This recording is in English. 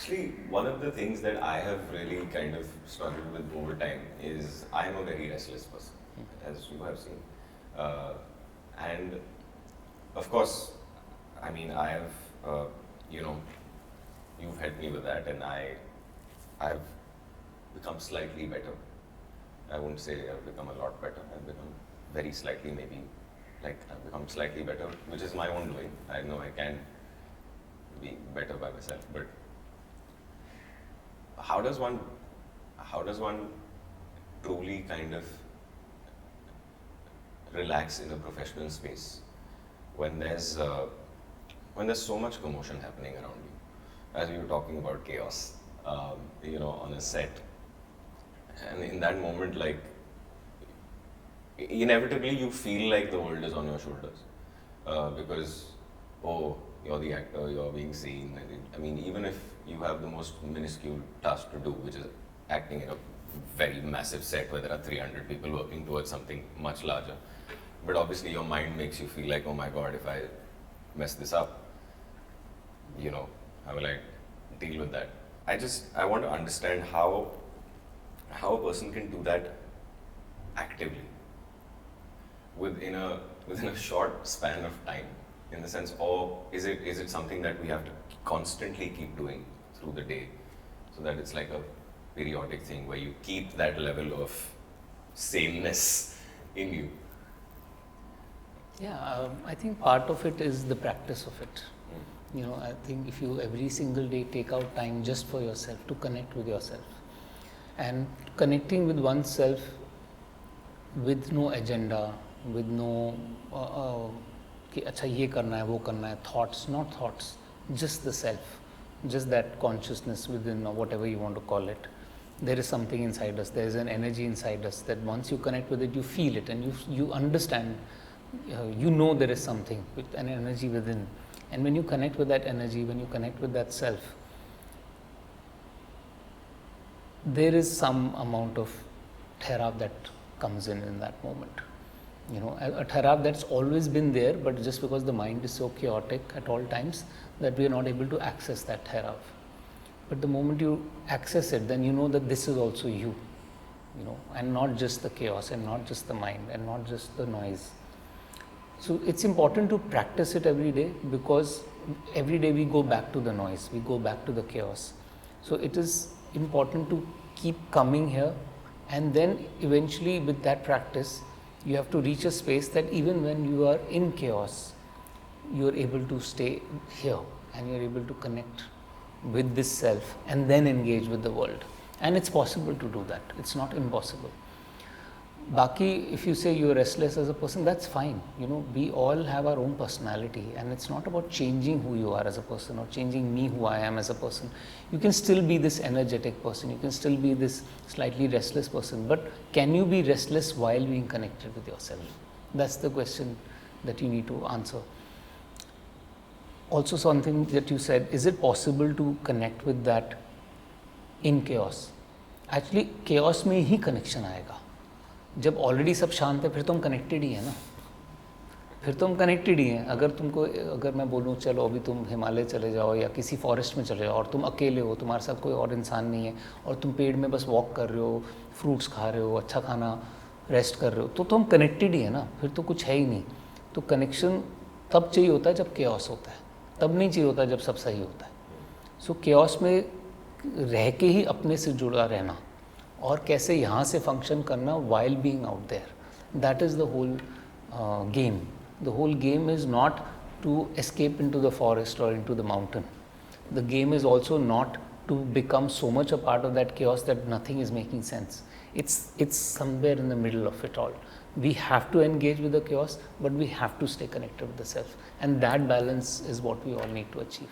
Actually, one of the things that I have really kind of struggled with over time is I am a very restless person, as you have seen. Uh, and of course, I mean, I have, you know, you've helped me with that, and I've become slightly better. I wouldn't say I've become a lot better. I've become very slightly, maybe, like I've become slightly better, which is my own doing. I know I can be better by myself, but how does one, how does one truly kind of relax in a professional space when there's so much commotion happening around you? As we were talking about chaos, you know, on a set, and in that moment, like inevitably you feel like the world is on your shoulders, because oh, you're the actor, you're being seen. And I mean, even if you have the most minuscule task to do, which is acting in a very massive set where there are 300 people working towards something much larger, but obviously your mind makes you feel like, oh my god, if I mess this up, you know, how will I deal with that? I want to understand how a person can do that actively within a short span of time, in the sense, or is it something that we have to constantly keep doing through the day, so that it's like a periodic thing where you keep that level of sameness in you? Yeah, I think part of it is the practice of it. You know, I think if you every single day take out time just for yourself, to connect with yourself, and connecting with oneself with no agenda, with no कि अच्छा ये करना है वो करना है, thoughts, not thoughts, just the self, just that consciousness within, or whatever you want to call it. There is something inside us, there is an energy inside us that once you connect with it, you feel it, and you understand, you know there is something, with an energy within. And when you connect with that energy, when you connect with that self, there is some amount of ठहराव that comes in that moment. You know, a ठहराव that's always been there, but just because the mind is so chaotic at all times that we are not able to access that ठहराव. But the moment you access it, then you know that this is also you, you know, and not just the chaos, and not just the mind, and not just the noise. So it's important to practice it every day, because every day we go back to the noise, we go back to the chaos. So it is important to keep coming here, and then eventually with that practice, you have to reach a space that even when you are in chaos, you are able to stay here, and you are able to connect with this self and then engage with the world. And it's possible to do that, it's not impossible. Baki, if you say you're restless as a person, that's fine. You know, we all have our own personality, and it's not about changing who you are as a person or changing me who I am as a person. You can still be this energetic person, you can still be this slightly restless person, but can you be restless while being connected with yourself? That's the question that you need to answer. Also, something that you said, is it possible to connect with that in chaos? Actually, chaos में ही connection आएगा. जब already सब शांत है, फिर तो हम connected ही है ना, फिर तो हम कनेक्टेड ही हैं. अगर मैं बोलूँ चलो अभी तुम हिमालय चले जाओ या किसी फॉरेस्ट में चले जाओ, और तुम अकेले हो, तुम्हारे साथ कोई और इंसान नहीं है, और तुम पेड़ में बस वॉक कर रहे हो, फ्रूट्स खा रहे हो, अच्छा खाना, रेस्ट कर रहे हो, तो हम कनेक्टेड ही है ना, फिर तो कुछ है ही नहीं. तो कनेक्शन तब चाहिए होता है जब केओस होता है, तब नहीं चाहिए होता जब सब सही होता है. सो केओस में रह के ही अपने से जुड़ा रहना, और कैसे यहाँ से फंक्शन करना while being out there, that is the whole game. The whole game is not to escape into the forest or into the mountain. The game is also not to become so much a part of that chaos that nothing is making sense. It's somewhere in the middle of it all. We have to engage with the chaos, but we have to stay connected with the self, and that balance is what we all need to achieve.